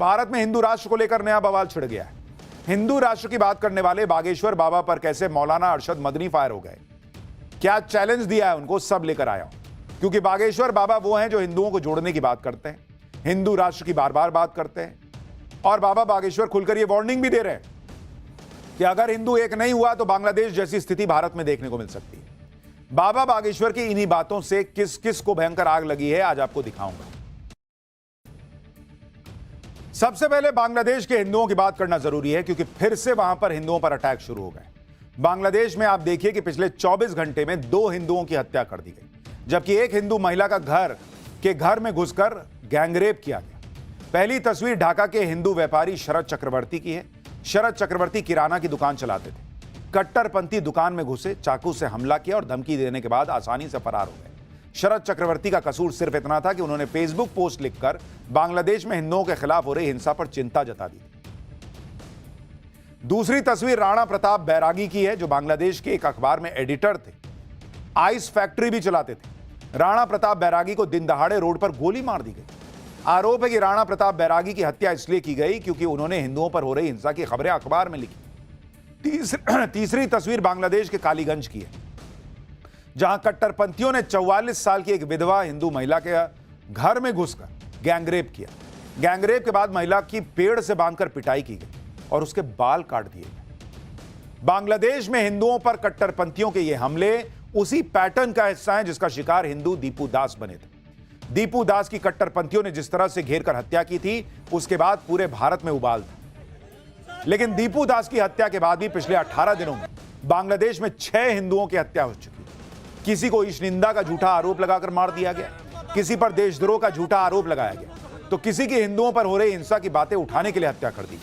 भारत में हिंदू राष्ट्र को लेकर नया बवाल छिड़ गया है। हिंदू राष्ट्र की बात करने वाले बागेश्वर बाबा पर कैसे मौलाना अरशद मदनी फायर हो गए, क्या चैलेंज दिया है उनको, सब लेकर आया हूं। क्योंकि बागेश्वर बाबा वो हैं जो हिंदुओं को जोड़ने की बात करते हैं, हिंदू राष्ट्र की बार बार बात करते हैं, और बाबा बागेश्वर खुलकर ये वार्निंग भी दे रहे हैं कि अगर हिंदू एक नहीं हुआ तो बांग्लादेश जैसी स्थिति भारत में देखने को मिल सकती है। बाबा बागेश्वर की इन्हीं बातों से किस किस को भयंकर आग लगी है, आज आपको दिखाऊंगा। सबसे पहले बांग्लादेश के हिंदुओं की बात करना जरूरी है, क्योंकि फिर से वहां पर हिंदुओं पर अटैक शुरू हो गए। बांग्लादेश में आप देखिए कि पिछले 24 घंटे में 2 हिंदुओं की हत्या कर दी गई, जबकि एक हिंदू महिला का घर में घुसकर गैंगरेप किया गया। पहली तस्वीर ढाका के हिंदू व्यापारी शरद चक्रवर्ती की है। शरद चक्रवर्ती किराना की दुकान चलाते थे। कट्टरपंथी दुकान में घुसे, चाकू से हमला किया और धमकी देने के बाद आसानी से फरार हो गए। शरद चक्रवर्ती का कसूर सिर्फ इतना था कि उन्होंने फेसबुक पोस्ट लिखकर बांग्लादेश में हिंदुओं के खिलाफ हो रही हिंसा पर चिंता जता दी। दूसरी तस्वीर राणा प्रताप बैरागी की है, जो बांग्लादेश के एक अखबार में एडिटर थे, आइस फैक्ट्री भी चलाते थे। राणा प्रताप बैरागी को दिन दहाड़े रोड पर गोली मार दी गई। आरोप है कि राणा प्रताप बैरागी की हत्या इसलिए की गई क्योंकि उन्होंने हिंदुओं पर हो रही हिंसा की खबरें अखबार में लिखी। तीसरी तस्वीर बांग्लादेश के कालीगंज की है, जहां कट्टरपंथियों ने 44 साल की एक विधवा हिंदू महिला के घर में घुसकर गैंगरेप किया। गैंगरेप के बाद महिला की पेड़ से बांधकर पिटाई की गई और उसके बाल काट दिए गए। बांग्लादेश में हिंदुओं पर कट्टरपंथियों के ये हमले उसी पैटर्न का हिस्सा है जिसका शिकार हिंदू दीपू दास बने थे। दीपू दास की कट्टरपंथियों ने जिस तरह से घेर कर हत्या की थी, उसके बाद पूरे भारत में उबाल था। लेकिन दीपू दास की हत्या के बाद भी पिछले 18 दिनों में बांग्लादेश में 6 हिंदुओं की हत्या हो चुकी। किसी को ईश निंदा का झूठा आरोप लगाकर मार दिया गया, किसी पर देशद्रोह का झूठा आरोप लगाया गया, तो किसी की हिंदुओं पर हो रही हिंसा की बातें उठाने के लिए हत्या कर दी।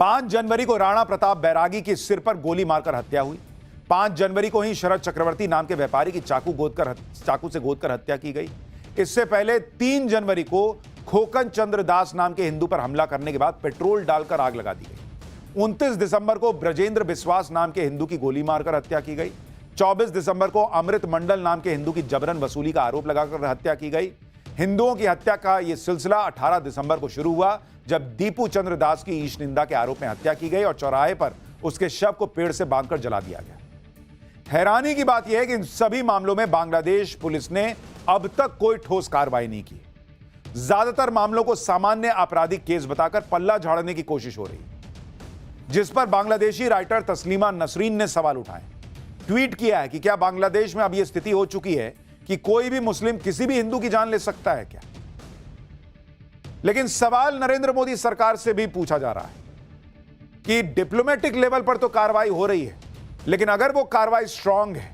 5 जनवरी को राणा प्रताप बैरागी की सिर पर गोली मारकर हत्या हुई। 5 जनवरी को ही शरद चक्रवर्ती नाम के व्यापारी की चाकू से गोदकर हत्या की गई। इससे पहले 3 जनवरी को खोकन चंद्र दास नाम के हिंदू पर हमला करने के बाद पेट्रोल डालकर आग लगा दी गई। 29 दिसंबर को ब्रजेंद्र बिस्वास नाम के हिंदू की गोली मारकर हत्या की गई। 24 दिसंबर को अमृत मंडल नाम के हिंदू की जबरन वसूली का आरोप लगाकर हत्या की गई। हिंदुओं की हत्या का यह सिलसिला 18 दिसंबर को शुरू हुआ, जब दीपू चंद्र दास की ईश निंदा के आरोप में हत्या की गई और चौराहे पर उसके शव को पेड़ से बांधकर जला दिया गया। हैरानी की बात यह है कि इन सभी मामलों में बांग्लादेश पुलिस ने अब तक कोई ठोस कार्रवाई नहीं की। ज्यादातर मामलों को सामान्य आपराधिक केस बताकर पल्ला झाड़ने की कोशिश हो रही, जिस पर बांग्लादेशी राइटर तस्लीमा नसरीन ने सवाल उठाए। ट्वीट किया है कि क्या बांग्लादेश में अब यह स्थिति हो चुकी है कि कोई भी मुस्लिम किसी भी हिंदू की जान ले सकता है क्या? लेकिन सवाल नरेंद्र मोदी सरकार से भी पूछा जा रहा है कि डिप्लोमेटिक लेवल पर तो कार्रवाई हो रही है, लेकिन अगर वो कार्रवाई स्ट्रांग है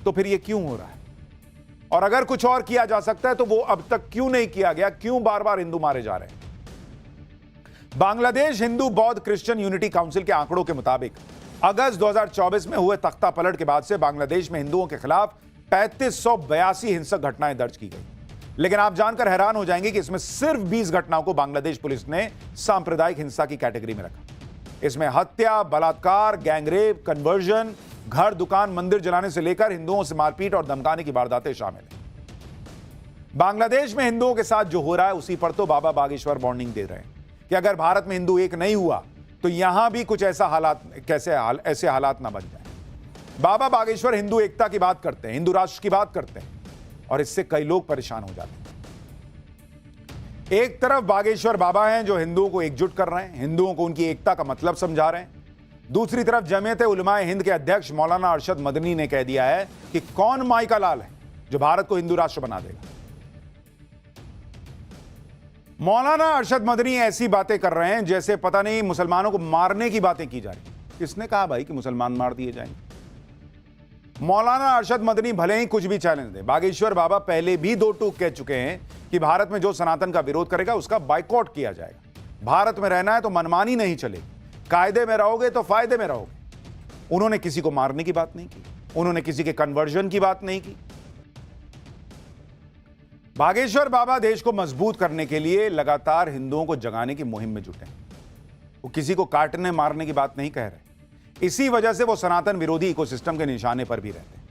तो फिर ये क्यों हो रहा है? और अगर कुछ और किया जा सकता है तो वो अब तक क्यों नहीं किया गया? क्यों बार बार हिंदू मारे जा रहे हैं? बांग्लादेश हिंदू बौद्ध क्रिश्चियन यूनिटी काउंसिल के आंकड़ों के मुताबिक अगस्त 2024 में हुए तख्ता पलट के बाद से बांग्लादेश में हिंदुओं के खिलाफ 3582 हिंसक घटनाएं दर्ज की गई। लेकिन आप जानकर हैरान हो जाएंगे कि इसमें सिर्फ 20 घटनाओं को बांग्लादेश पुलिस ने सांप्रदायिक हिंसा की कैटेगरी में रखा। इसमें हत्या, बलात्कार, गैंगरेप, कन्वर्जन, घर, दुकान, मंदिर जलाने से लेकर हिंदुओं से मारपीट और धमकाने की वारदातें शामिल हैं। बांग्लादेश में हिंदुओं के साथ जो हो रहा है उसी पर तो बाबा बागेश्वर वार्निंग दे रहे हैं कि अगर भारत में हिंदू एक नहीं हुआ तो यहां भी कुछ ऐसे हालात ना बन जाए। बाबा बागेश्वर हिंदू एकता की बात करते हैं, हिंदू राष्ट्र की बात करते हैं, और इससे कई लोग परेशान हो जाते हैं। एक तरफ बागेश्वर बाबा हैं जो हिंदुओं को एकजुट कर रहे हैं, हिंदुओं को उनकी एकता का मतलब समझा रहे हैं। दूसरी तरफ जमीयत उलमाए हिंद के अध्यक्ष मौलाना अरशद मदनी ने कह दिया है कि कौन माई का लाल है जो भारत को हिंदू राष्ट्र बना देगा। मौलाना अरशद मदनी ऐसी बातें कर रहे हैं जैसे पता नहीं मुसलमानों को मारने की बातें की जा रही। किसने कहा भाई कि मुसलमान मार दिए जाएंगे? मौलाना अरशद मदनी भले ही कुछ भी चैलेंज दे, बागेश्वर बाबा पहले भी 2 टूक कह चुके हैं कि भारत में जो सनातन का विरोध करेगा उसका बाइकआउट किया जाएगा। भारत में रहना है तो मनमानी नहीं चलेगी, कायदे में रहोगे तो फायदे में रहोगे। उन्होंने किसी को मारने की बात नहीं की, उन्होंने किसी के कन्वर्जन की बात नहीं की। बागेश्वर बाबा देश को मजबूत करने के लिए लगातार हिंदुओं को जगाने की मुहिम में जुटे हैं। वो किसी को काटने मारने की बात नहीं कह रहे। इसी वजह से वो सनातन विरोधी इकोसिस्टम के निशाने पर भी रहते हैं।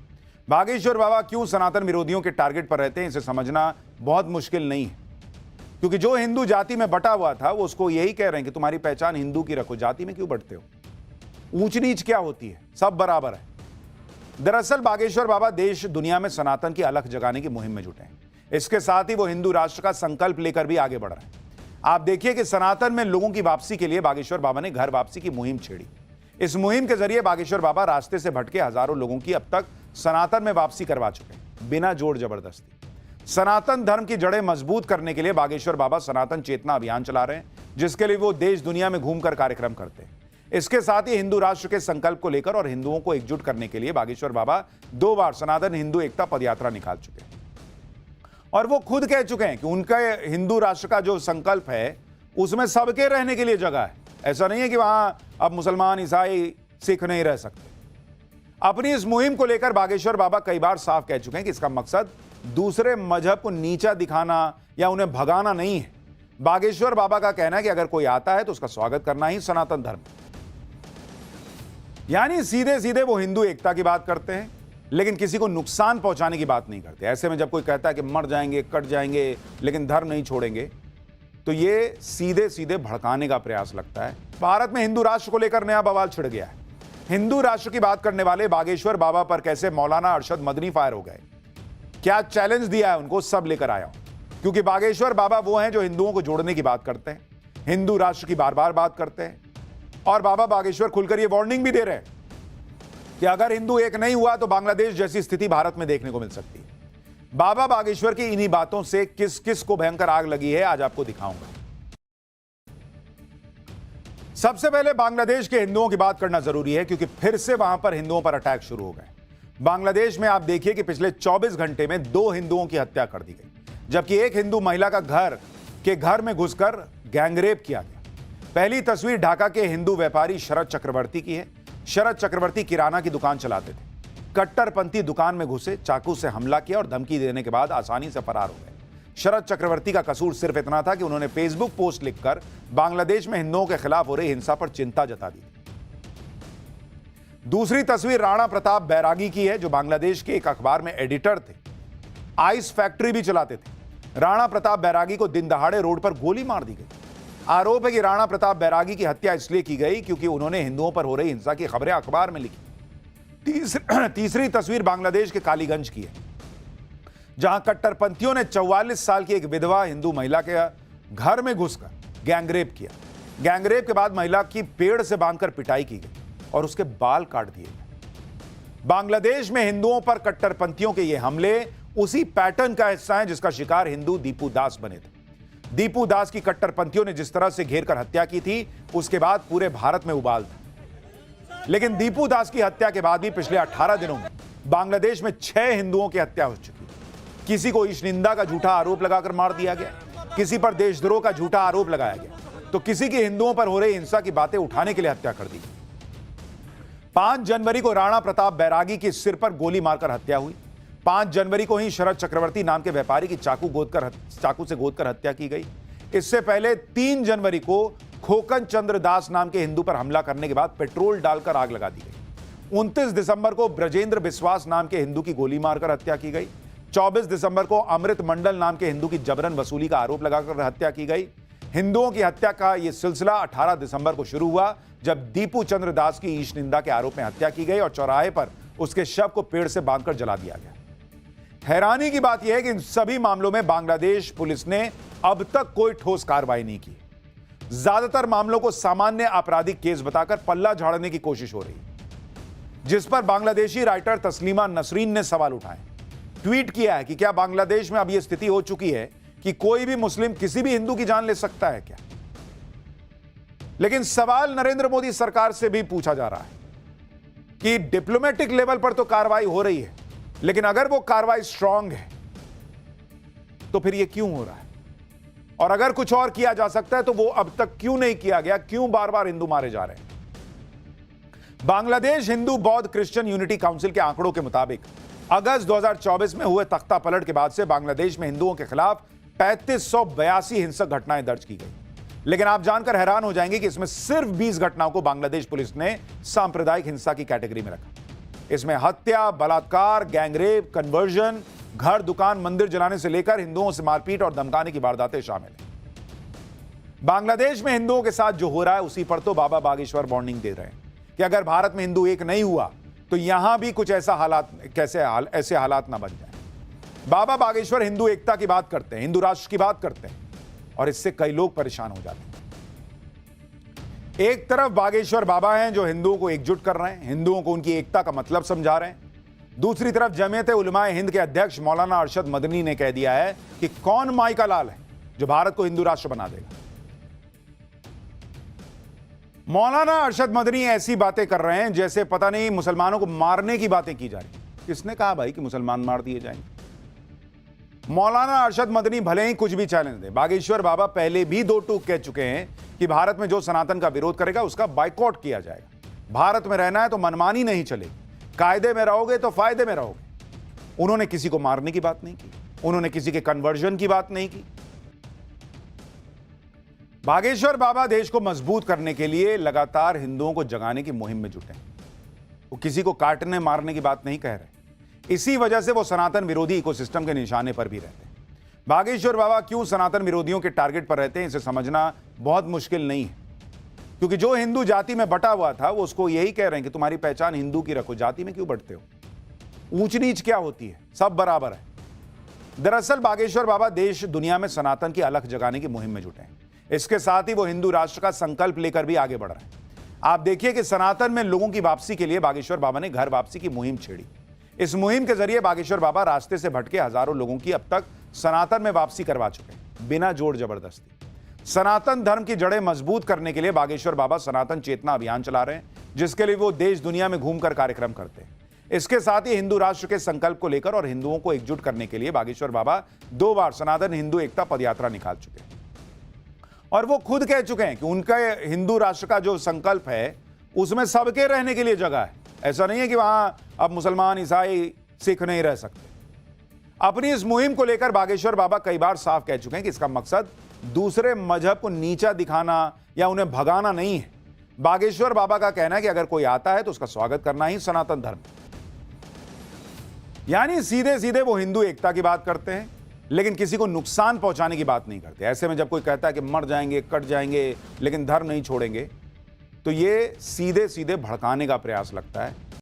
बागेश्वर बाबा क्यों सनातन विरोधियों के टारगेट पर रहते हैं, इसे समझना बहुत मुश्किल नहीं है, क्योंकि जो हिंदू जाति में बटा हुआ था वो उसको यही कह रहे हैं कि तुम्हारी पहचान हिंदू की रखो, जाति में क्यों बंटते हो, ऊंच नीच क्या होती है, सब बराबर है। दरअसल बागेश्वर बाबा देश दुनिया में सनातन की अलख जगाने की मुहिम में जुटे हैं। इसके साथ ही वो हिंदू राष्ट्र का संकल्प लेकर भी आगे बढ़ रहे हैं। आप देखिए कि सनातन में लोगों की वापसी के लिए बागेश्वर बाबा ने घर वापसी की मुहिम छेड़ी। इस मुहिम के जरिए बागेश्वर बाबा रास्ते से भटके हजारों लोगों की अब तक सनातन में वापसी करवा चुके हैं, बिना जोर जबरदस्ती। सनातन धर्म की जड़ें मजबूत करने के लिए बागेश्वर बाबा सनातन चेतना अभियान चला रहे हैं, जिसके लिए वो देश दुनिया में घूमकर कार्यक्रम करते हैं। इसके साथ ही हिंदू राष्ट्र के संकल्प को लेकर और हिंदुओं को एकजुट करने के लिए बागेश्वर बाबा 2 बार सनातन हिंदू एकता पदयात्रा निकाल चुके हैं। और वो खुद कह चुके हैं कि उनका हिंदू राष्ट्र का जो संकल्प है उसमें सबके रहने के लिए जगह है। ऐसा नहीं है कि वहां अब मुसलमान, ईसाई, सिख नहीं रह सकते। अपनी इस मुहिम को लेकर बागेश्वर बाबा कई बार साफ कह चुके हैं कि इसका मकसद दूसरे मजहब को नीचा दिखाना या उन्हें भगाना नहीं है। बागेश्वर बाबा का कहना है कि अगर कोई आता है तो उसका स्वागत करना ही सनातन धर्म है। यानी सीधे सीधे वो हिंदू एकता की बात करते हैं, लेकिन किसी को नुकसान पहुंचाने की बात नहीं करते। ऐसे में जब कोई कहता है कि मर जाएंगे, कट जाएंगे, लेकिन धर्म नहीं छोड़ेंगे, तो ये सीधे सीधे भड़काने का प्रयास लगता है। भारत में हिंदू राष्ट्र को लेकर नया बवाल छिड़ गया है। हिंदू राष्ट्र की बात करने वाले बागेश्वर बाबा पर कैसे मौलाना अरशद मदनी फायर हो गए, क्या चैलेंज दिया है उनको, सब लेकर आया हूं। क्योंकि बागेश्वर बाबा वो हैं जो हिंदुओं को जोड़ने की बात करते हैं, हिंदू राष्ट्र की बार बार बात करते हैं। और बाबा बागेश्वर खुलकर ये वार्निंग भी दे रहे हैं कि अगर हिंदू एक नहीं हुआ तो बांग्लादेश जैसी स्थिति भारत में देखने को मिल सकती है। बाबा बागेश्वर की इन्हीं बातों से किस किस को भयंकर आग लगी है, आज आपको दिखाऊंगा। सबसे पहले बांग्लादेश के हिंदुओं की बात करना जरूरी है, क्योंकि फिर से वहां पर हिंदुओं पर अटैक शुरू हो गए। बांग्लादेश में आप देखिए कि पिछले 24 घंटे में 2 हिंदुओं की हत्या कर दी गई, जबकि एक हिंदू महिला का घर में घुसकर गैंगरेप किया गया। पहली तस्वीर ढाका के हिंदू व्यापारी शरद चक्रवर्ती की है। शरद चक्रवर्ती किराना की दुकान चलाते थे। कट्टरपंथी दुकान में घुसे, चाकू से हमला किया और धमकी देने के बाद आसानी से फरार हो गए। शरद चक्रवर्ती का कसूर सिर्फ इतना था कि उन्होंने फेसबुक पोस्ट लिखकर बांग्लादेश में हिंदुओं के खिलाफ हो रही हिंसा पर चिंता जता दी। दूसरी तस्वीर राणा प्रताप बैरागी की है, जो बांग्लादेश के एक अखबार में एडिटर थे, आइस फैक्ट्री भी चलाते थे। राणा प्रताप बैरागी को दिन दहाड़े रोड पर गोली मार दी गई। आरोप है कि राणा प्रताप बैरागी की हत्या इसलिए की गई क्योंकि उन्होंने हिंदुओं पर हो रही हिंसा की खबरें अखबार में लिखी। तीसरी तस्वीर बांग्लादेश के कालीगंज की है, जहां कट्टरपंथियों ने 44 साल की एक विधवा हिंदू महिला के घर में घुसकर गैंगरेप किया। गैंगरेप के बाद महिला की पेड़ से बांधकर पिटाई की गई और उसके बाल काट दिए गए। बांग्लादेश में हिंदुओं पर कट्टरपंथियों के ये हमले उसी पैटर्न का हिस्सा है जिसका शिकार हिंदू दीपू दास बने थे। दीपू दास की कट्टरपंथियों ने जिस तरह से घेर कर हत्या की थी, उसके बाद पूरे भारत में उबाल था। लेकिन दीपू दास की हत्या के बाद भी पिछले 18 दिनों में बांग्लादेश में 6 हिंदुओं की हत्या हो चुकी है। किसी को ईश निंदा का झूठा आरोप लगाकर मार दिया गया, किसी पर देशद्रोह का झूठा आरोप लगाया गया, तो किसी की हिंदुओं पर हो रही हिंसा की बातें उठाने के लिए हत्या कर दी। 5 जनवरी को राणा प्रताप बैरागी की सिर पर गोली मारकर हत्या हुई। 5 जनवरी को ही शरद चक्रवर्ती नाम के व्यापारी की चाकू से गोदकर हत्या की गई। इससे पहले 3 जनवरी को खोकन चंद्र दास नाम के हिंदू पर हमला करने के बाद पेट्रोल डालकर आग लगा दी गई। 29 दिसंबर को ब्रजेंद्र बिस्वास नाम के हिंदू की गोली मारकर हत्या की गई। 24 दिसंबर को अमृत मंडल नाम के हिंदू की जबरन वसूली का आरोप लगाकर हत्या की गई। हिंदुओं की हत्या का यह सिलसिला 18 दिसंबर को शुरू हुआ, जब दीपू चंद्र दास की ईश निंदा के आरोप में हत्या की गई और चौराहे पर उसके शव को पेड़ से बांधकर जला दिया गया। हैरानी की बात यह है कि इन सभी मामलों में बांग्लादेश पुलिस ने अब तक कोई ठोस कार्रवाई नहीं की। ज्यादातर मामलों को सामान्य आपराधिक केस बताकर पल्ला झाड़ने की कोशिश हो रही, जिस पर बांग्लादेशी राइटर तस्लीमा नसरीन ने सवाल उठाए। ट्वीट किया है कि क्या बांग्लादेश में अब यह स्थिति हो चुकी है कि कोई भी मुस्लिम किसी भी हिंदू की जान ले सकता है क्या? लेकिन सवाल नरेंद्र मोदी सरकार से भी पूछा जा रहा है कि डिप्लोमेटिक लेवल पर तो कार्रवाई हो रही है, लेकिन अगर वो कार्रवाई स्ट्रांग है तो फिर ये क्यों हो रहा है? और अगर कुछ और किया जा सकता है तो वो अब तक क्यों नहीं किया गया? क्यों बार बार हिंदू मारे जा रहे हैं? बांग्लादेश हिंदू बौद्ध क्रिश्चियन यूनिटी काउंसिल के आंकड़ों के मुताबिक अगस्त 2024 में हुए तख्ता पलट के बाद से बांग्लादेश में हिंदुओं के खिलाफ 3582 हिंसक घटनाएं दर्ज की गई। लेकिन आप जानकर हैरान हो जाएंगे कि इसमें सिर्फ 20 घटनाओं को बांग्लादेश पुलिस ने सांप्रदायिक हिंसा की कैटेगरी में रखा। इसमें हत्या, बलात्कार, गैंगरेप, कन्वर्जन, घर, दुकान, मंदिर जलाने से लेकर हिंदुओं से मारपीट और धमकाने की वारदातें शामिल हैं। बांग्लादेश में हिंदुओं के साथ जो हो रहा है उसी पर तो बाबा बागेश्वर वार्निंग दे रहे हैं कि अगर भारत में हिंदू एक नहीं हुआ तो यहां भी कुछ ऐसे हालात ना बन जाए। बाबा बागेश्वर हिंदू एकता की बात करते हैं, हिंदू राष्ट्र की बात करते हैं और इससे कई लोग परेशान हो जाते हैं। एक तरफ बागेश्वर बाबा हैं जो हिंदुओं को एकजुट कर रहे हैं, हिंदुओं को उनकी एकता का मतलब समझा रहे हैं। दूसरी तरफ जमीयत उलमाए हिंद के अध्यक्ष मौलाना अरशद मदनी ने कह दिया है कि कौन माई का लाल है जो भारत को हिंदू राष्ट्र बना देगा। मौलाना अरशद मदनी ऐसी बातें कर रहे हैं जैसे पता नहीं मुसलमानों को मारने की बातें की जा रही। किसने कहा भाई कि मुसलमान मार दिए जाएंगे? मौलाना अरशद मदनी भले ही कुछ भी चैलेंज दे, बागेश्वर बाबा पहले भी दो टूक कह चुके हैं कि भारत में जो सनातन का विरोध करेगा उसका बाइकआउट किया जाएगा। भारत में रहना है तो मनमानी नहीं चलेगी, कायदे में रहोगे तो फायदे में रहोगे। उन्होंने किसी को मारने की बात नहीं की, उन्होंने किसी के कन्वर्जन की बात नहीं की। बागेश्वर बाबा देश को मजबूत करने के लिए लगातार हिंदुओं को जगाने की मुहिम में जुटे हैं। वो किसी को काटने मारने की बात नहीं कह रहे। इसी वजह से वो सनातन विरोधी इकोसिस्टम के निशाने पर भी रहते हैं। बागेश्वर बाबा क्यों सनातन विरोधियों के टारगेट पर रहते हैं इसे समझना बहुत मुश्किल नहीं है, क्योंकि जो हिंदू जाति में बटा हुआ था वो उसको यही कह रहे हैं कि तुम्हारी पहचान हिंदू की रखो, जाति में क्यों बटते हो? ऊंच नीच क्या होती है, सब बराबर है। दरअसल बागेश्वर बाबा देश दुनिया में सनातन की अलख जगाने की मुहिम में जुटे हैं। इसके साथ ही वो हिंदू राष्ट्र का संकल्प लेकर भी आगे बढ़ रहे हैं। आप देखिए कि सनातन में लोगों की वापसी के लिए बागेश्वर बाबा ने घर वापसी की मुहिम छेड़ी। इस मुहिम के जरिए बागेश्वर बाबा रास्ते से भटके हजारों लोगों की अब तक सनातन में वापसी करवा चुके हैं, बिना जोर जबरदस्ती। सनातन धर्म की जड़ें मजबूत करने के लिए बागेश्वर बाबा सनातन चेतना अभियान चला रहे हैं, जिसके लिए वो देश दुनिया में घूमकर कार्यक्रम करते हैं। इसके साथ ही हिंदू राष्ट्र के संकल्प को लेकर और हिंदुओं को एकजुट करने के लिए बागेश्वर बाबा 2 बार सनातन हिंदू एकता पदयात्रा निकाल चुके हैं और वो खुद कह चुके हैं कि उनका हिंदू राष्ट्र का जो संकल्प है उसमें सबके रहने के लिए जगह है। ऐसा नहीं है कि वहां अब मुसलमान, ईसाई, सिख नहीं रह सकते। अपनी इस मुहिम को लेकर बागेश्वर बाबा कई बार साफ कह चुके हैं कि इसका मकसद दूसरे मजहब को नीचा दिखाना या उन्हें भगाना नहीं है। बागेश्वर बाबा का कहना है कि अगर कोई आता है तो उसका स्वागत करना ही सनातन धर्म है। यानी सीधे सीधे वो हिंदू एकता की बात करते हैं, लेकिन किसी को नुकसान पहुंचाने की बात नहीं करते। ऐसे में जब कोई कहता है कि मर जाएंगे, कट जाएंगे, लेकिन धर्म नहीं छोड़ेंगे, तो ये सीधे सीधे भड़काने का प्रयास लगता है।